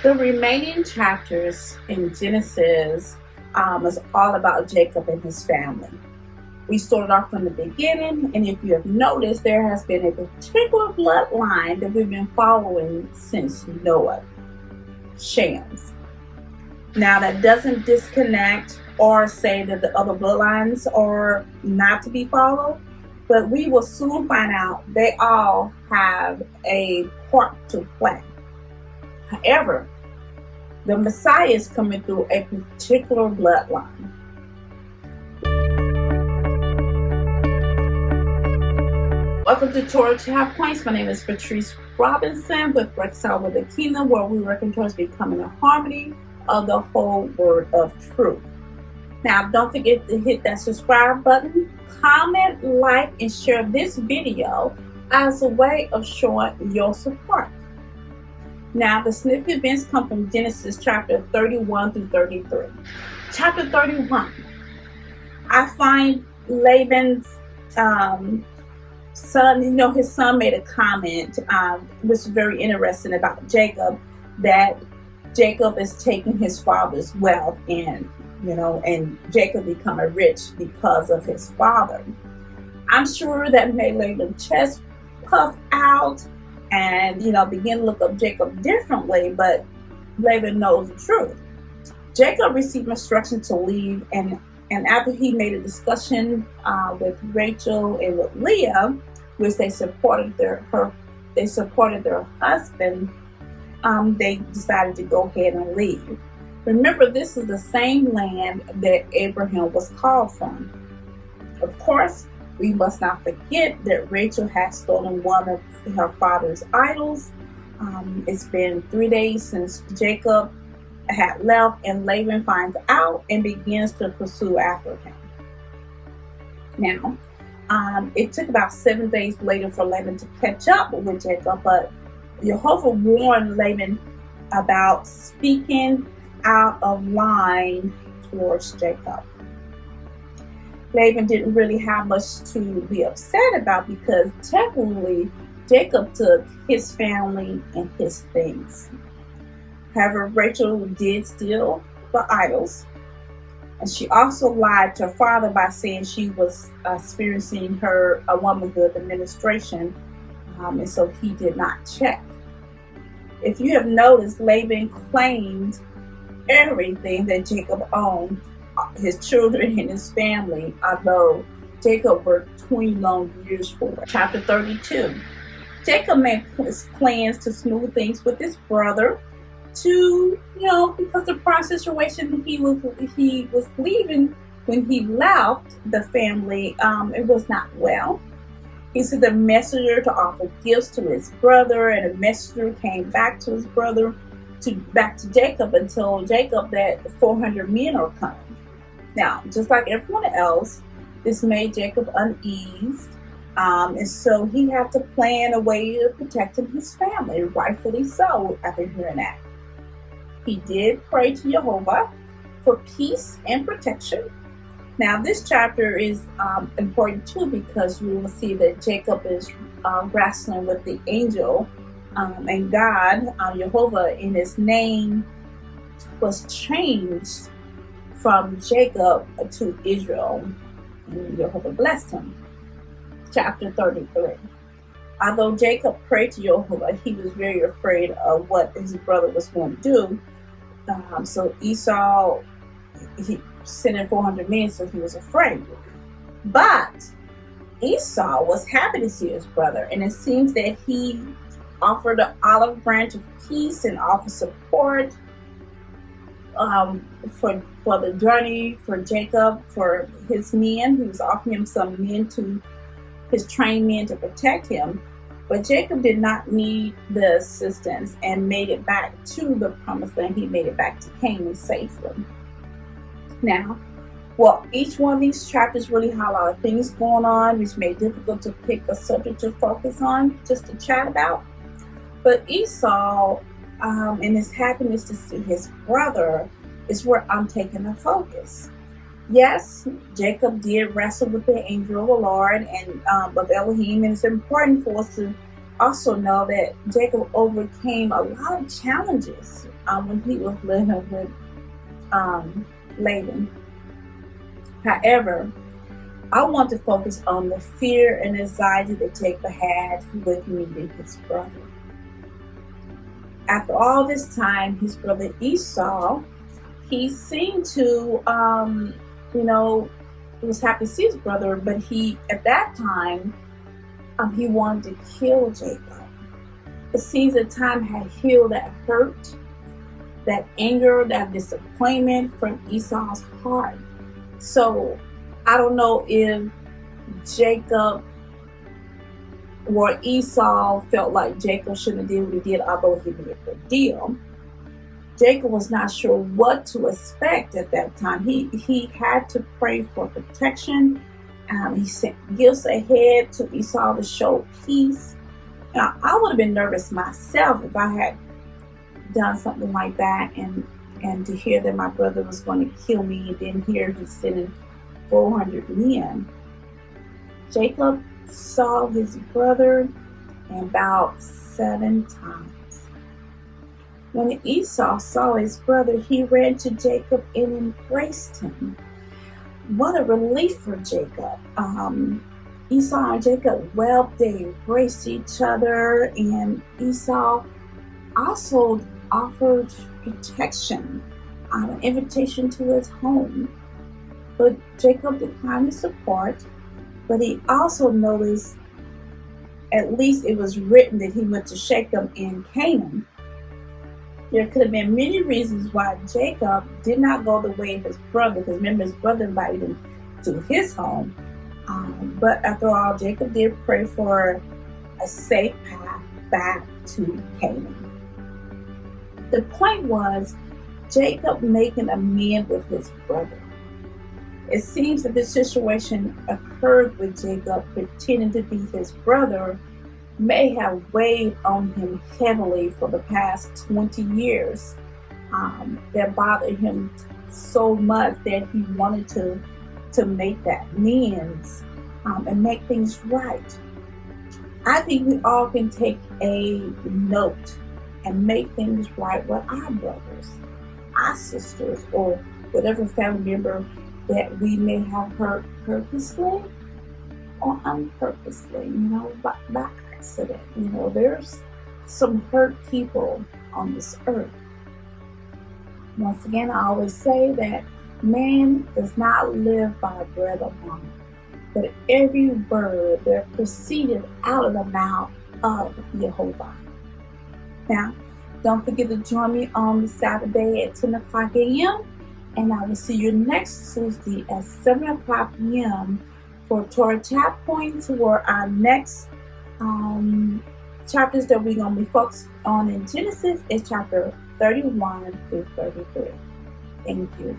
The remaining chapters in Genesis is all about Jacob and his family. We started off from the beginning, and if you have noticed, there has been a particular bloodline that we've been following since Noah, Sham's. Now, that doesn't disconnect or say that the other bloodlines are not to be followed, but we will soon find out they all have a part to play. However, the Messiah is coming through a particular bloodline. Welcome to Torah Chat Points. My name is Patrice Robinson with Reconcile with the Kingdom, where we work towards becoming a harmony of the whole word of truth. Now, don't forget to hit that subscribe button, comment, like, and share this video as a way of showing your support. Now, the significant events come from Genesis chapter 31 through 33. Chapter 31, I find Laban's son, his son made a comment, which is very interesting about Jacob, that Jacob is taking his father's wealth and Jacob becoming rich because of his father. I'm sure that made Laban's chest puff out and begin to look up Jacob differently, but Laban knows the truth. Jacob received instruction to leave, and after he made a discussion with Rachel and with Leah, which they supported their husband, they decided to go ahead and leave. Remember, this is the same land that Abraham was called from. Of course, we must not forget that Rachel had stolen one of her father's idols. It's been 3 days since Jacob had left, and Laban finds out and begins to pursue after him. Now, it took about 7 days later for Laban to catch up with Jacob, but Yehovah warned Laban about speaking out of line towards Jacob. Laban didn't really have much to be upset about because technically Jacob took his family and his things. However, Rachel did steal the idols, and she also lied to her father by saying she was experiencing her womanhood administration, and so he did not check. If you have noticed, Laban claimed everything that Jacob owned, his children and his family, although Jacob worked 20 long years for it. Chapter 32. Jacob made plans to smooth things with his brother because the prior situation he was leaving when he left the family, it was not well. He sent a messenger to offer gifts to his brother, and a messenger came back to his brother, back to Jacob, and told Jacob that 400 men are coming. Now, just like everyone else, this made Jacob uneased, and so he had to plan a way of protecting his family, rightfully so, after hearing that. He did pray to Yehovah for peace and protection. Now, this chapter is important too, because you will see that Jacob is wrestling with the angel, and God, Yehovah, in his name was changed from Jacob to Israel, and Yehovah blessed him. Chapter 33. Although Jacob prayed to Yehovah, he was very afraid of what his brother was going to do. So Esau, he sent in 400 men, so he was afraid. But Esau was happy to see his brother, and it seems that he offered an olive branch of peace and offered support for the journey for Jacob, for his men. He was offering him some men, his trained men, to protect him. But Jacob did not need the assistance and made it back to the promised land. He made it back to Canaan safely. Now, each one of these chapters really highlight things going on, which made it difficult to pick a subject to focus on, just to chat about. But Esau, and his happiness to see his brother, is where I'm taking the focus. Yes, Jacob did wrestle with the angel of the Lord and of Elohim, and it's important for us to also know that Jacob overcame a lot of challenges when he was living with Laban. However, I want to focus on the fear and anxiety that Jacob had with meeting his brother. After all this time, his brother Esau, he seemed to, was happy to see his brother, but at that time, he wanted to kill Jacob. It seems that time had healed that hurt, that anger, that disappointment from Esau's heart. So I don't know if Jacob or Esau felt like Jacob shouldn't have did what he did, although he made a good deal. Jacob was not sure what to expect at that time. He had to pray for protection. He sent gifts ahead to Esau to show peace. Now, I would have been nervous myself if I had done something like that, and to hear that my brother was going to kill me, and then hear he's sending 400 men. Jacob saw his brother about 7 times. When Esau saw his brother, he ran to Jacob and embraced him. What a relief for Jacob. Esau and Jacob wept, they embraced each other, and Esau also offered protection, an invitation to his home. But Jacob declined his support, but he also noticed, at least it was written, that he went to Shechem in Canaan. There could have been many reasons why Jacob did not go the way of his brother, because remember, his brother invited him to his home. But after all, Jacob did pray for a safe path back to Canaan. The point was Jacob making amends with his brother. It seems that this situation occurred with Jacob pretending to be his brother may have weighed on him heavily for the past 20 years. That bothered him so much that he wanted to make that amends and make things right. I think we all can take a note and make things right with our brothers, our sisters, or whatever family member that we may have hurt purposely or unpurposely, by accident. There's some hurt people on this earth. Once again, I always say that man does not live by bread alone, but every word that proceeded out of the mouth of Yehovah. Now, don't forget to join me on the Saturday at 10 o'clock a.m. And I will see you next Tuesday at 7 o'clock p.m. for Torah Chat Points, where our next chapters that we're going to be focused on in Genesis is chapter 31 through 33. Thank you.